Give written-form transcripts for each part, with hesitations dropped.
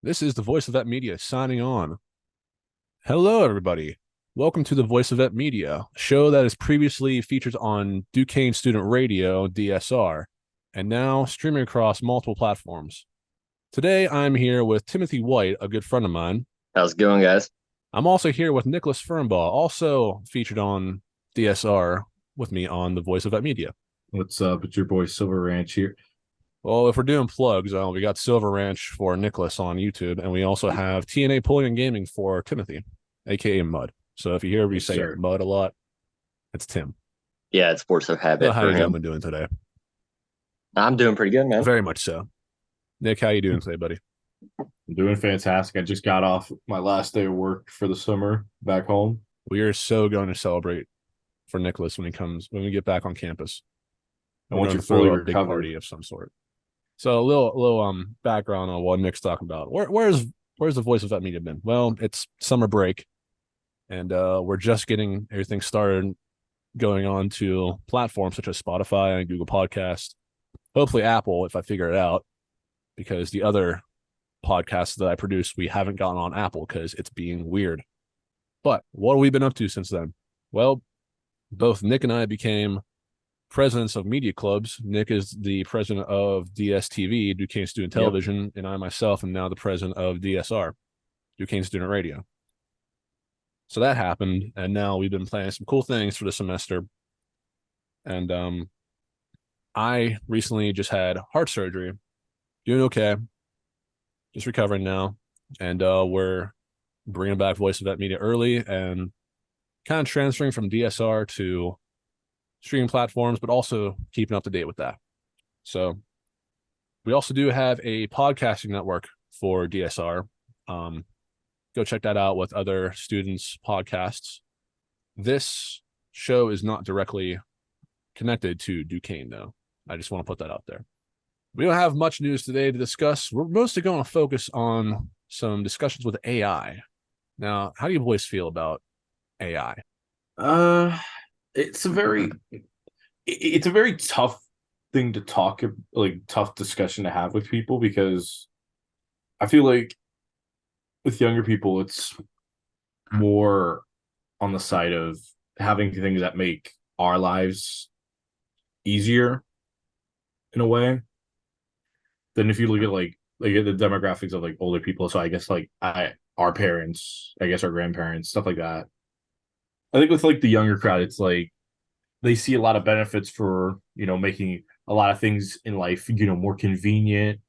This is the Voice of Vet Media signing on. Hello, everybody. Welcome to the Voice of Vet Media, a show that is previously featured on Duquesne Student Radio, DSR, and now streaming across multiple platforms. Today, I'm here with Timothy White, a good friend of mine. How's it going, guys? I'm also here with Nicholas Fernbaugh, also featured on DSR with me on the Voice of Vet Media. What's up? It's your boy Silver Ranch here. Well, if we're doing plugs, we got Silver Ranch for Nicholas on YouTube, and we also have TNA Pulling and Gaming for Timothy, aka Mud. So if you hear me Yes, say sir. Mud a lot, it's Tim. Yeah, it's force of So habit how for you him. gentlemen doing today? I'm doing pretty good, man. Very much so. Nick, how you doing today, buddy? I'm doing fantastic. I just got off my last day of work for the summer back home. We are so going to celebrate for Nicholas when we get back on campus. I We're want going you to throw fully a big recovered. party of some sort. So a little background on what Nick's talking about. Where's the Voice of Vet Media been? Well, it's summer break, and we're just getting everything started going on to platforms such as Spotify and Google Podcast, hopefully Apple if I figure it out, because the other podcasts that I produce, we haven't gotten on Apple because it's being weird. But what have we been up to since then? Well, both Nick and I became presidents of media clubs. Nick is the president of DSTV, Duquesne Student Yep. Television, and I myself am now the president of DSR, Duquesne Student Radio. So that happened, and now we've been planning some cool things for the semester. And I recently just had heart surgery, doing okay, just recovering now, and we're bringing back Voice of Vet Media early and kind of transferring from DSR to streaming platforms, but also keeping up to date with that. So we also do have a podcasting network for DSR. Go check that out with other students' podcasts. This show is not directly connected to Duquesne, though. I just want to put that out there. We don't have much news today to discuss. We're mostly going to focus on some discussions with AI. Now, how do you boys feel about AI? Uh, it's a very it's a very tough thing to talk, like tough discussion to have with people, because I feel like with younger people it's more on the side of having things that make our lives easier in a way than if you look at like at the demographics of like older people. So I guess like our parents, I guess our grandparents, stuff like that. I think with like the younger crowd, it's like they see a lot of benefits for, making a lot of things in life, more convenient,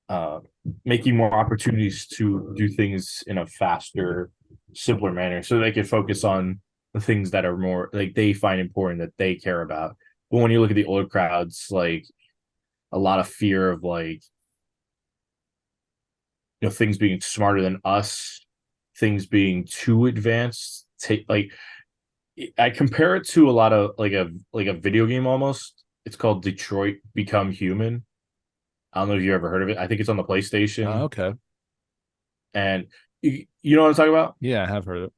uh, making more opportunities to do things in a faster, simpler manner, so they can focus on the things that are more like they find important, that they care about. But when you look at the older crowds, like a lot of fear of like, things being smarter than us, things being too advanced. Take like I compare it to a lot of like a video game almost. It's called Detroit Become Human. I don't know if you ever heard of it. I think it's on the PlayStation. Okay. And you know what I'm talking about? Yeah, I have heard of it.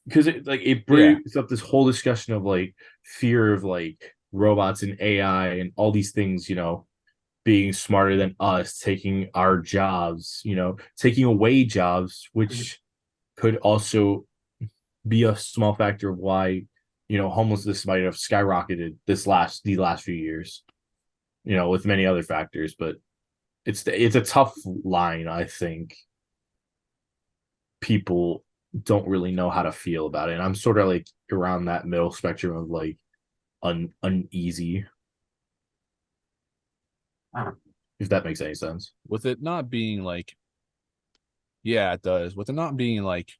Because it Yeah. brings up this whole discussion of like fear of like robots and AI and all these things, being smarter than us, taking our jobs, taking away jobs, which could also be a small factor of why, homelessness might have skyrocketed the last few years, with many other factors. But it's a tough line. I think people don't really know how to feel about it, and I'm sort of like around that middle spectrum of like uneasy, if that makes any sense. With it not being like, yeah, it does. With it not being like,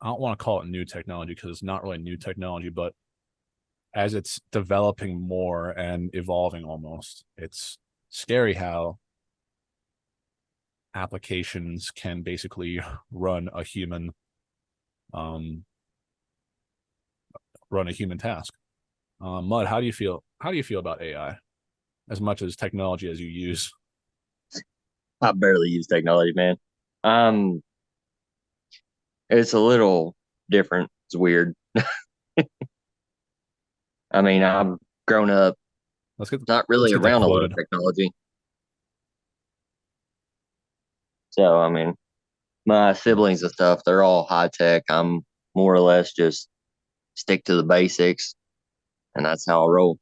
I don't want to call it new technology because it's not really new technology, but as it's developing more and evolving almost, it's scary how applications can basically run a human um run a human task. Mud, how do you feel? How do you feel about AI as much as technology as you use? I barely use technology, man. Um, it's a little different. It's weird. I mean, I've grown up Let's get not let's really get that around a lot of quoted. technology. So I mean, my siblings and stuff, they're all high tech. I'm more or less just stick to the basics, and that's how I roll.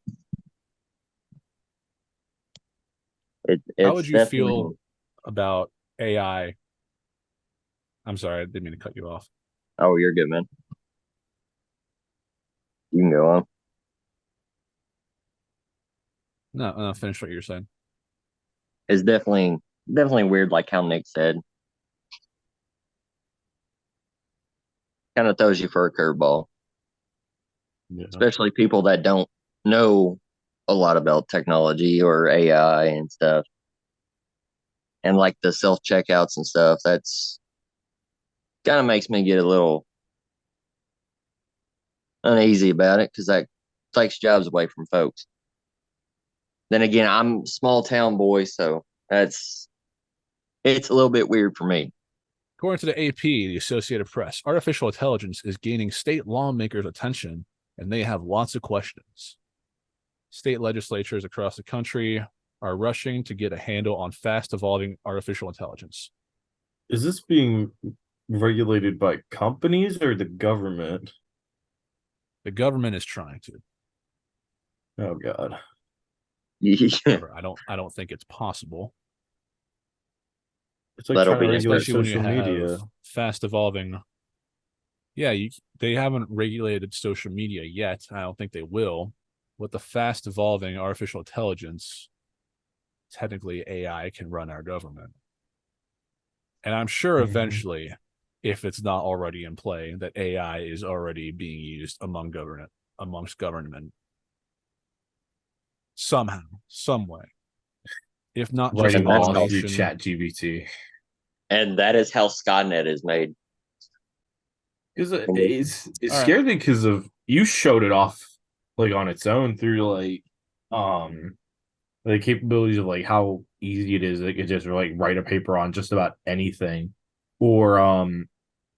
How would It's you feel definitely. about AI? I'm sorry, I didn't mean to cut you off. Oh, you're good, man. You can go on. No, no, finish what you're saying. It's definitely weird, like how Nick said. Kind of throws you for a curveball, Yeah. especially people that don't know a lot about technology or AI and stuff, and like the self checkouts and stuff. That's kind of makes me get a little uneasy about it because that takes jobs away from folks. Then again, I'm a small town boy, so it's a little bit weird for me. According to the AP, the Associated Press, artificial intelligence is gaining state lawmakers' attention, and they have lots of questions. State legislatures across the country are rushing to get a handle on fast evolving artificial intelligence. Is this being regulated by companies or the government? The government is trying to. Oh God. However, I don't think it's possible, It's like That'll trying to be regulate especially when you social have media. fast evolving. Yeah, they haven't regulated social media yet. I don't think they will. With the fast evolving artificial intelligence, technically AI can run our government. And I'm sure Mhm. eventually, if it's not already in play, that AI is already being used amongst government somehow, some way. If not just Writing and that's laws how through automation. Chat GBT. and that is how Skynet is made. Because And it All right. scared me because of you showed it off like on its own through um the capabilities of like how easy it is. It could just like write a paper on just about anything. Or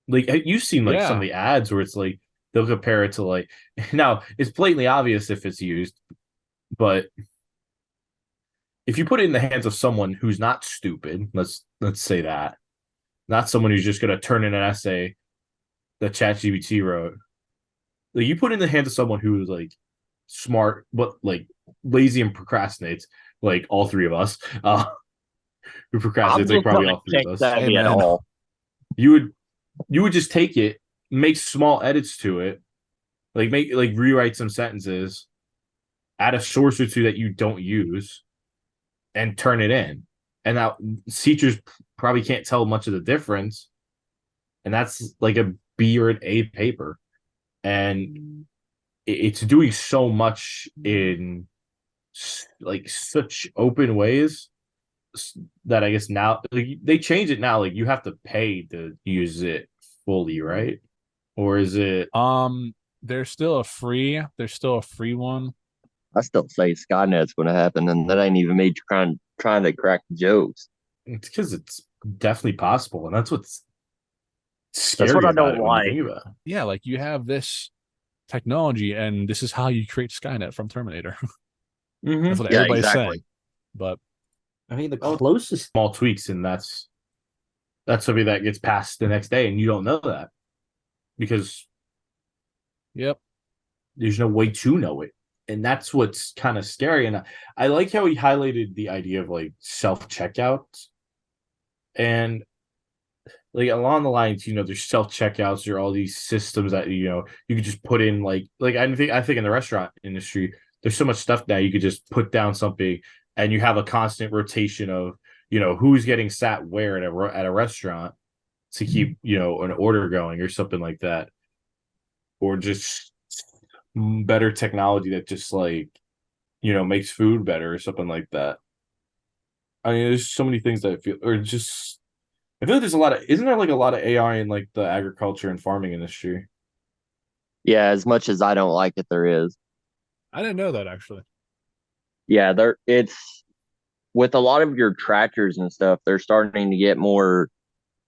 like you've seen like some of Yeah. the ads where it's like they'll compare it to like now it's blatantly obvious if it's used, but if you put it in the hands of someone who's not stupid, let's say that, not someone who's just gonna turn in an essay that ChatGPT wrote, like you put it in the hands of someone who's like smart but like lazy and procrastinates, like all three of us, who I'm procrastinates, like just probably not all three tech of us, savvy at Amen. all. you would you would just take it, make small edits to it, like make like rewrite some sentences, add a source or two that you don't use, and turn it in. And now teachers probably can't tell much of the difference, and that's like a B or an A paper, and it's doing so much in like such open ways that I guess now like, they change it now. Like you have to pay to use it fully, right? Or is it? Um, there's still a free one. I still say Skynet's going to happen, and that ain't even me trying to crack jokes. It's because it's definitely possible, and that's what's That's what scary I about don't it when you like. think about it. Yeah, like you have this technology, and this is how you create Skynet from Terminator. That's what Mm-hmm. Yeah, everybody's exactly. saying. But I mean, the closest small tweaks, and that's something that gets passed the next day, and you don't know that because yep. there's no way to know it. And that's what's kind of scary. And I like how he highlighted the idea of like self checkouts and like along the lines, there's self checkouts, there are all these systems that you could just put in like I think in the restaurant industry, there's so much stuff now you could just put down something and you have a constant rotation of who's getting sat where at a restaurant to keep an order going or something like that, or just better technology that just like makes food better or something like that. I mean, there's so many things that I feel, or just I feel like there's a lot of, isn't there like a lot of AI in like the agriculture and farming industry? Yeah, as much as I don't like it, there is. I didn't know that actually. Yeah, there. It's with a lot of your tractors and stuff. They're starting to get more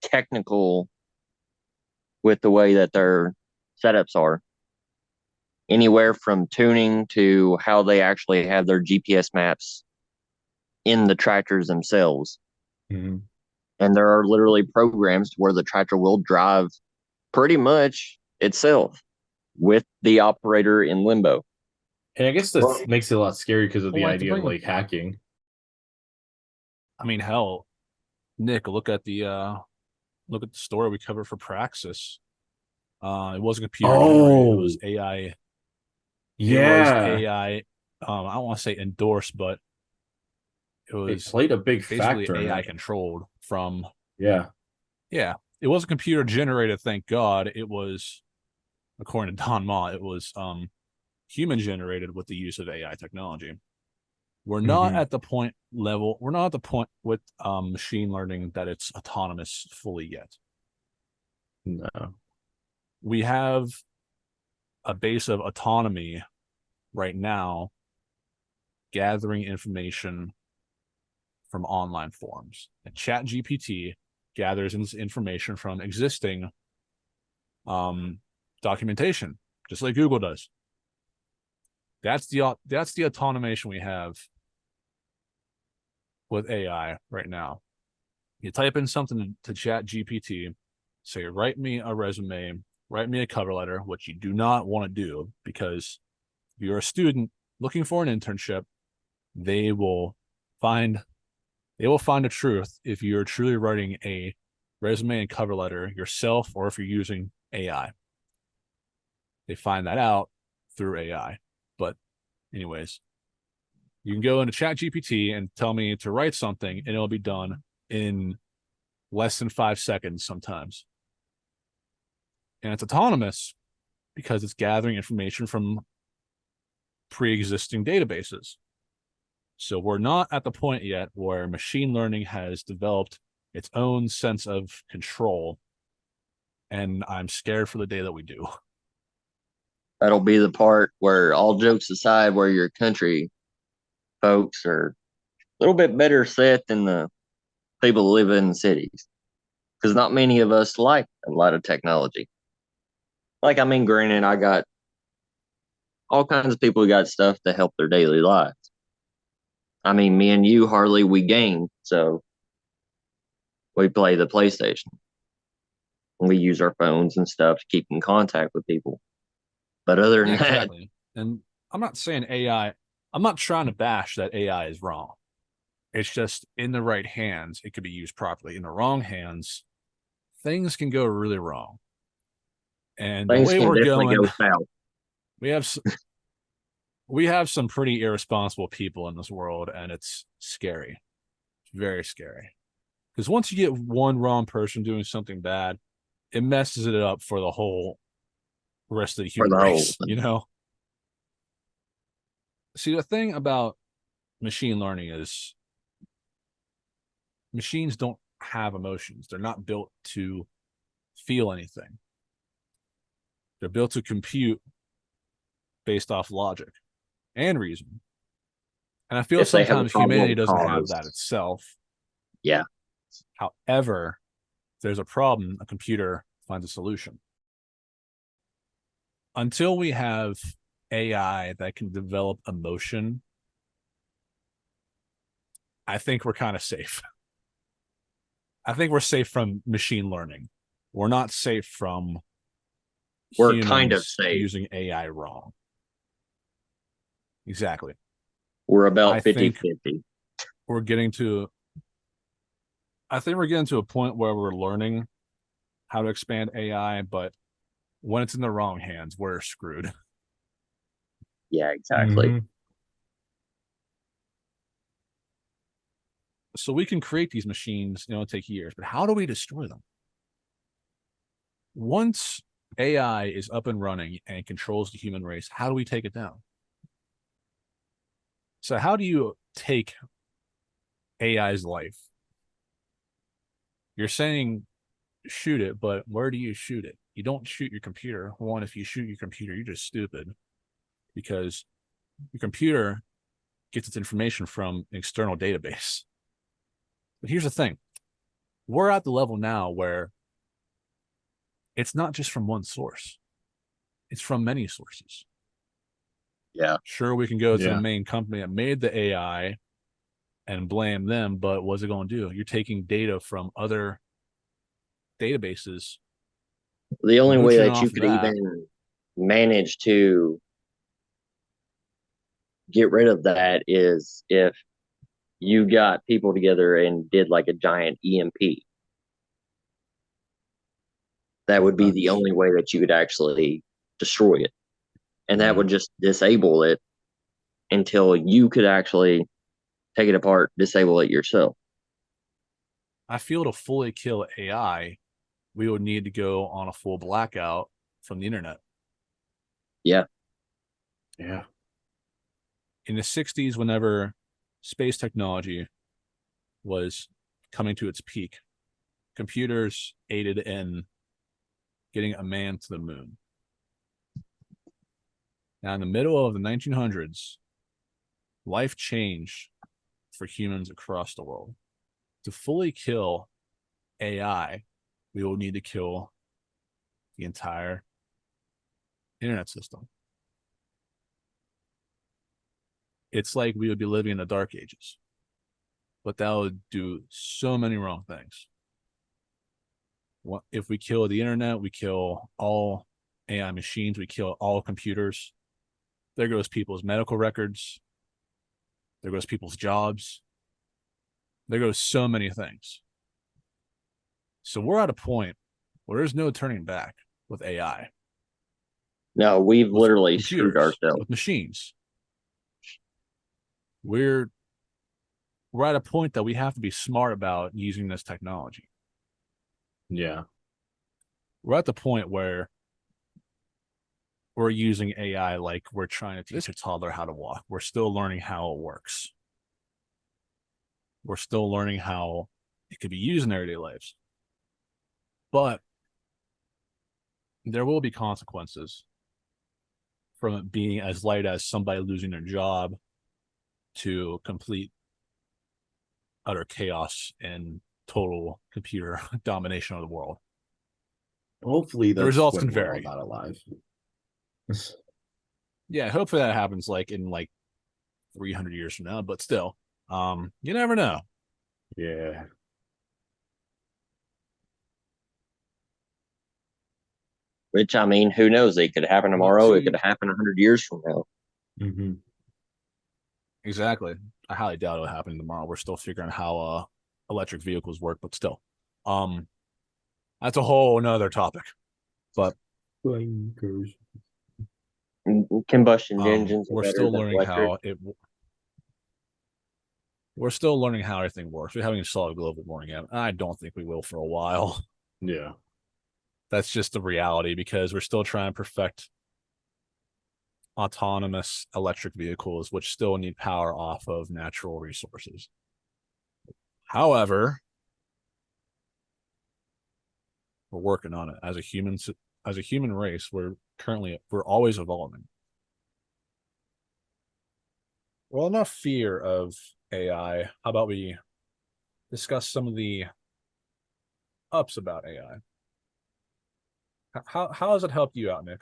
technical with the way that their setups are. Anywhere from tuning to how they actually have their GPS maps in the tractors themselves. Mm-hmm. And there are literally programs where the tractor will drive pretty much itself with the operator in limbo. And I guess that makes it a lot scary because of the Well, I have to idea of bring like hacking. I mean, hell, Nick, look at the story we covered for Praxis. It wasn't computer generated, it was AI. It was Yeah, AI. I don't want to say endorsed, but it it was played a big basically factor in AI it. controlled from. Yeah. Yeah, it wasn't computer generated, thank God. It was, according to Don Ma, it was human generated with the use of AI technology. We're not Mhm. at the point level, we're not at the point with machine learning that it's autonomous fully yet. No. We have a base of autonomy right now, gathering information from online forums. And ChatGPT gathers information from existing documentation, just like Google does. That's the automation we have with AI right now. You type in something to ChatGPT, say, write me a resume, write me a cover letter, which you do not want to do, because if you're a student looking for an internship, they will find the truth if you're truly writing a resume and cover letter yourself, or if you're using AI. They find that out through AI. But anyways, you can go into ChatGPT and tell me to write something, and it'll be done in less than 5 seconds sometimes. And it's autonomous because it's gathering information from pre-existing databases. So we're not at the point yet where machine learning has developed its own sense of control. And I'm scared for the day that we do. That'll be the part where, all jokes aside, where your country folks are a little bit better set than the people who live in the cities. Because not many of us like a lot of technology. Like, I mean, granted, I got all kinds of people who got stuff to help their daily lives. I mean, me and you, Harley, we game, so we play the PlayStation. We use our phones and stuff to keep in contact with people. But other than Yeah, that, exactly. And I'm not saying AI, I'm not trying to bash that AI is wrong. It's just in the right hands, it could be used properly. In the wrong hands, things can go really wrong. And the things way can we're definitely going, go south. we have we have some pretty irresponsible people in this world, and it's scary. It's very scary. Because once you get one wrong person doing something bad, it messes it up for the whole rest of the For human the whole race, you know? See, the thing about machine learning is machines don't have emotions. They're not built to feel anything. They're built to compute based off logic and reason. And I feel if they have a sometimes humanity probable doesn't have cause. that itself. Yeah. However, if there's a problem, a computer finds a solution. Until we have AI that can develop emotion, I think we're kind of safe. I think we're safe from machine learning. We're not safe from We're kind of humans safe. using AI wrong. Exactly. We're I about 50 think 50. we're getting to I think we're getting to a point where we're learning how to expand AI, but when it's in the wrong hands, we're screwed. Yeah, exactly. Mhm. So we can create these machines, take years, but how do we destroy them? Once AI is up and running and controls the human race, how do we take it down? So how do you take AI's life? You're saying shoot it, but where do you shoot it? You don't shoot your computer. One, if you shoot your computer, you're just stupid, because your computer gets its information from an external database. But here's the thing. We're at the level now where it's not just from one source. It's from many sources. Yeah. Sure, we can go to the Yeah. main company that made the AI and blame them. But what's it going to do? You're taking data from other databases. The only way mooching that off you of could that. even manage to get rid of that is if you got people together and did like a giant EMP. That would be the That's- only way that you could actually destroy it. And that Yeah. would just disable it until you could actually take it apart, disable it yourself. I feel to fully kill AI, we would need to go on a full blackout from the internet. Yeah. Yeah. In the 60s, whenever space technology was coming to its peak, computers aided in getting a man to the moon. Now, in the middle of the 1900s, life changed for humans across the world. To fully kill AI, we will need to kill the entire internet system. It's like we would be living in the dark ages, but that would do so many wrong things. If we kill the internet, we kill all AI machines, we kill all computers. There goes people's medical records. There goes people's jobs. There goes so many things. So we're at a point where there's no turning back with AI, No, we've with literally screwed computers, ourselves. with machines. We're at a point that we have to be smart about using this technology. Yeah. We're at the point where we're using AI like we're trying to teach a toddler how to walk. We're still learning how it works. We're still learning how it could be used in everyday lives. But there will be consequences from it being as light as somebody losing their job to complete utter chaos and total computer domination of the world. Hopefully The that's results when can we're vary. all not alive. Yeah, hopefully that happens like in 300 years from now, but still, you never know. Yeah. Which, I mean, who knows? It could happen But tomorrow. It could happen 100 years from now. Mm-hmm. exactly. I highly doubt it'll happen tomorrow. We're still figuring out how electric vehicles work, but still. That's a whole another topic. But Combustion engines are we're better still than learning electric. how it we're still learning how everything works. We haven't solved global warming yet. I don't think we will for a while. Yeah. That's just the reality because we're still trying to perfect autonomous electric vehicles, which still need power off of natural resources. However, we're working on it as a human race. We're always evolving. Well, enough fear of AI. How about we discuss some of the ups about AI? How has it helped you out, Nick?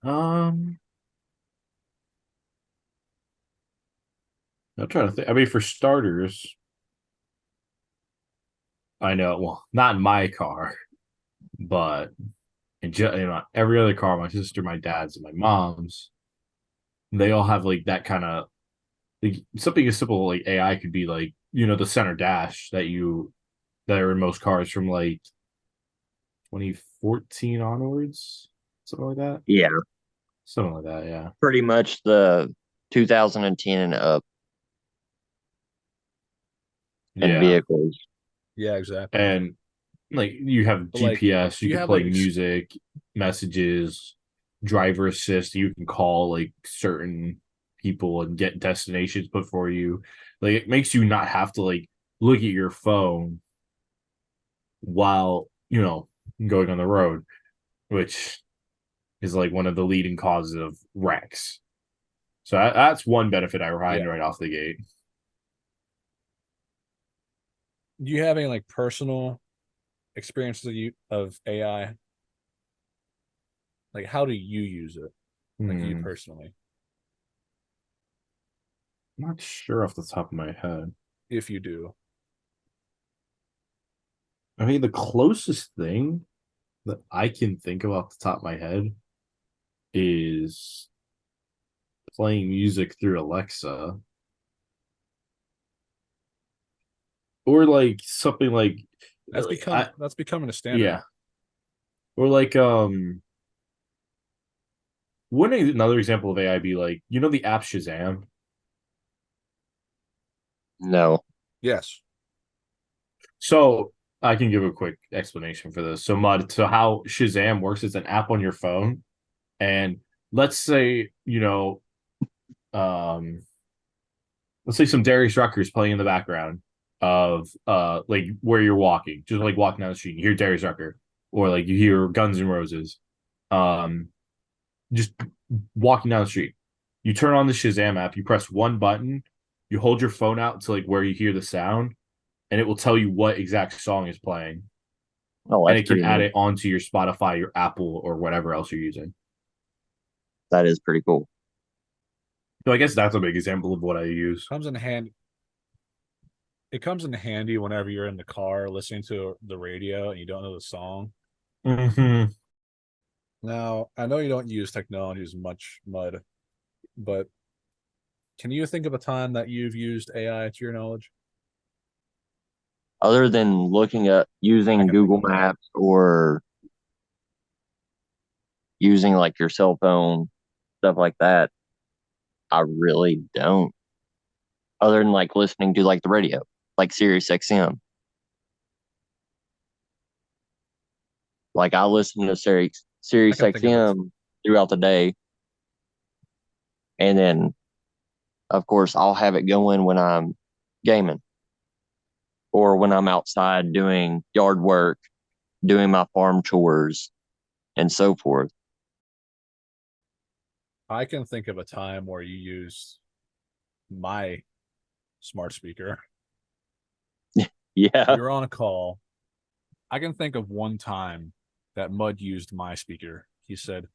Um, I'm trying to think. I mean, for starters, I know, well, not in my car, but every other car, my sister, my dad's, and my mom's, they all have like that kind of like something as simple like AI could be like, the center dash that are in most cars from like 2014 onwards, something like that. Yeah, Something like that, yeah. pretty much the 2010 and up in Yeah. vehicles. Yeah, exactly. And like you have But GPS, do you you can have play music, messages, driver assist, you can call like certain people and get destinations put for you. Like it makes you not have to like look at your phone while, going on the road, which is like one of the leading causes of wrecks. So that's one benefit I find yeah? right off the gate. Do you have any personal experiences of AI? Like, how do you use it? Like you Hmm. personally? not sure off the top of my head. if you do. I mean, the closest thing that I can think of off the top of my head is playing music through Alexa. Or like something like That's becoming a standard. yeah. Or like wouldn't another example of AI be like, you know, the app Shazam? No. Yes. So I can give a quick explanation for this. So Mud, so how Shazam works is an app on your phone, and let's say, um let's say some Darius Rucker is playing in the background of like where you're walking, just like walking down the street, you hear Darius Rucker, or like you hear Guns N' Roses. Um just walking down the street. You turn on the Shazam app, you press one button, you hold your phone out to like where you hear the sound, and it will tell you what exact song is playing. Oh, And that's it can pretty add neat. it onto your Spotify, your Apple, or whatever else you're using. That is pretty cool. So I guess that's a big example of what I use. Comes in handy. It comes in handy whenever you're in the car listening to the radio and you don't know the song. Mm-hmm. Now, I know you don't use technology as much, Mud, but can you think of a time that you've used AI to your knowledge? Other than looking at I using can think Google of one. Maps or using like your cell phone, stuff like that, I really don't. Other than like listening to like the radio, like Sirius XM. Like I listen to I Sirius can think of it. XM throughout the day, and then of course I'll have it going when I'm gaming or when I'm outside doing yard work, doing my farm chores, and so forth. I can think of a time where you used my smart speaker. Yeah. You're on a call. I can think of one time that Mud used my speaker. He said,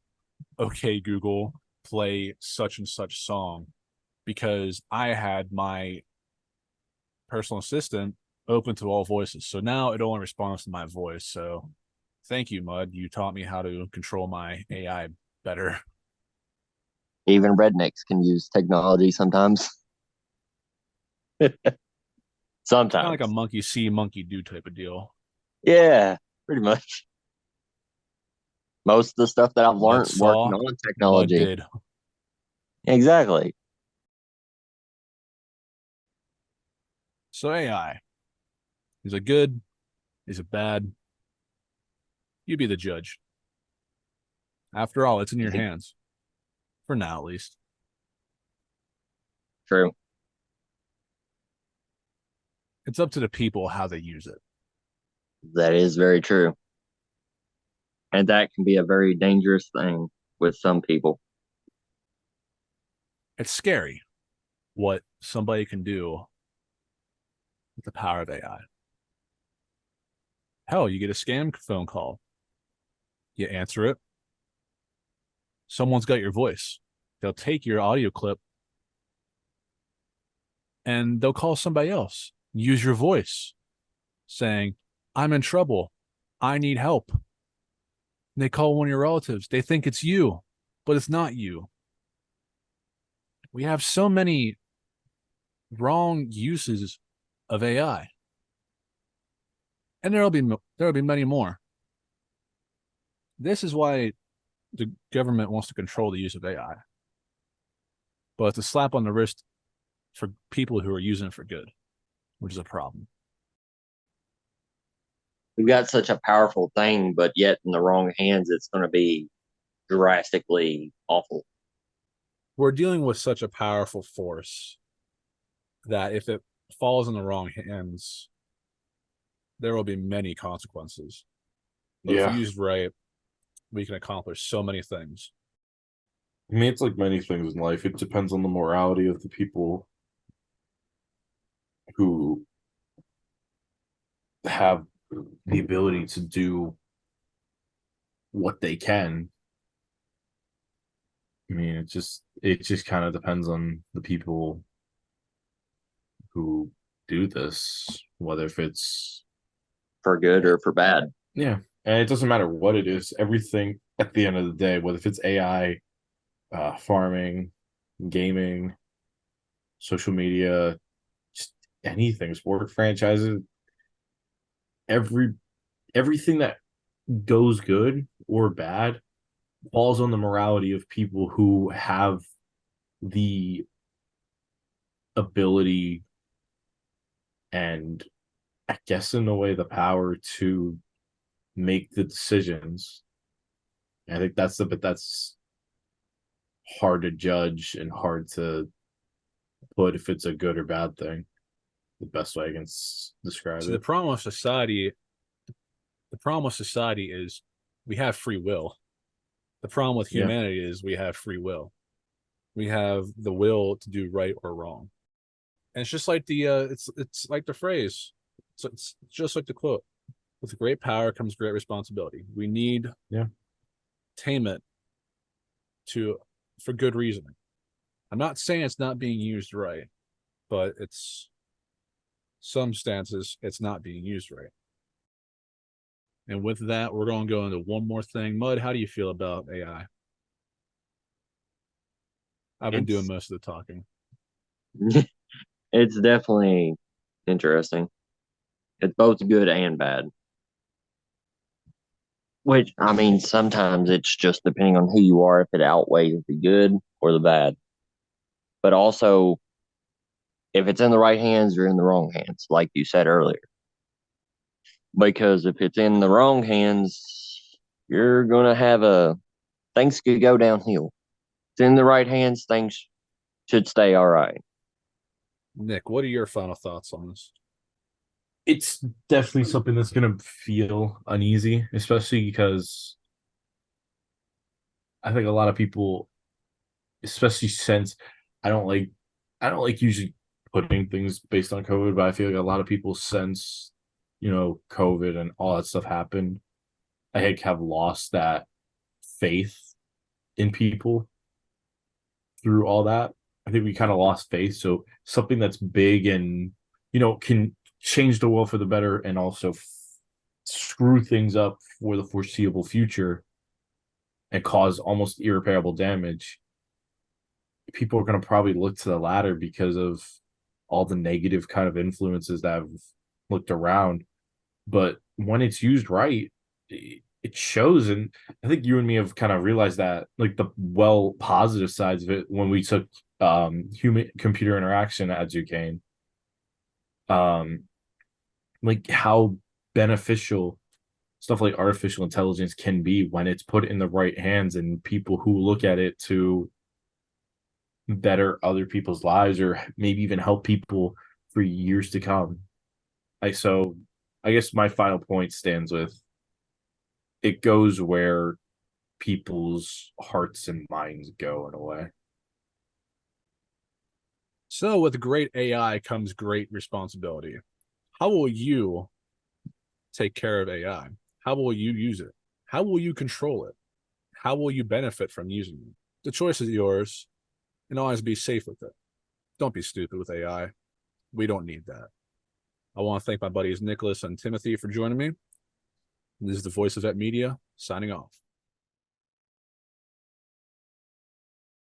"Okay, Google, play such and such song," because I had my personal assistant open to all voices. So now it only responds to my voice. So thank you, Mud. You taught me how to control my AI better. Even rednecks can use technology sometimes. Kind of like a Sometimes. monkey see, monkey do type of deal. Yeah, pretty much. Most of the stuff that I've Mud learned working saw, on Mud technology. did. Exactly. So AI, is it good? Is it bad? You be the judge. After all, it's in your hands. For now, at least. True. It's up to the people how they use it. That is very true. And that can be a very dangerous thing with some people. It's scary what somebody can do with the power of AI. Hell, you get a scam phone call. You answer it. Someone's got your voice. They'll take your audio clip and they'll call somebody else. Use your voice saying, "I'm in trouble. I need help." And they call one of your relatives. They think it's you, but it's not you. We have so many wrong uses of AI. And there'll be many more. This is why the government wants to control the use of AI. But it's a slap on the wrist for people who are using it for good, which is a problem. We've got such a powerful thing, but yet in the wrong hands, it's going to be drastically awful. We're dealing with such a powerful force that if it falls in the wrong hands, there will be many consequences. But if Yeah. used right, we can accomplish so many things. I mean, it's like many things in life. It depends on the morality of the people who have the ability to do what they can. I mean, it just kind of depends on the people who do this, whether if it's for good or for bad. yeah, and it doesn't matter what it is. Everything at the end of the day, whether if it's AI, farming, gaming, social media, just anything, sport franchises, every everything that goes good or bad falls on the morality of people who have the ability and I guess in a way the power to make the decisions. I think that's the bit that's hard to judge and hard to put if it's a good or bad thing. The best way I can describe So the it. problem with society is we have free will. The problem with Yeah. humanity is we have free will. We have the will to do right or wrong. And it's just like it's like the phrase. So it's just like the quote. With great power comes great responsibility. We need tainment for good reasoning. I'm not saying it's not being used right, but some stances it's not being used right. And with that, we're going to go into one more thing. Mud, how do you feel about AI? I've been doing most of the talking. It's definitely interesting. It's both good and bad. Which, I mean, sometimes it's just depending on who you are, if it outweighs the good or the bad. But also, if it's in the right hands or in the wrong hands, like you said earlier. Because if it's in the wrong hands, you're going to have things could go downhill. If it's in the right hands, things should stay all right. Nick, what are your final thoughts on this? It's definitely something that's gonna feel uneasy, especially because I think a lot of people, especially since I don't like usually putting things based on COVID, but I feel like a lot of people since COVID and all that stuff happened, I think have lost that faith in people through all that. I think we kind of lost faith. So something that's big and can change the world for the better and also screw things up for the foreseeable future and cause almost irreparable damage, people are going to probably look to the latter because of all the negative kind of influences that have looked around. But when it's used right, it shows. And I think you and me have kind of realized that, like, the positive sides of it when we took human computer interaction at Duquesne. Like how beneficial stuff like artificial intelligence can be when it's put in the right hands and people who look at it to better other people's lives or maybe even help people for years to come. So I guess my final point stands with it goes where people's hearts and minds go in a way. So with great AI comes great responsibility. How will you take care of AI? How will you use it? How will you control it? How will you benefit from using it? The choice is yours, and always be safe with it. Don't be stupid with AI. We don't need that. I want to thank my buddies Nicholas and Timothy for joining me. This is the Voice of Vet Media, signing off.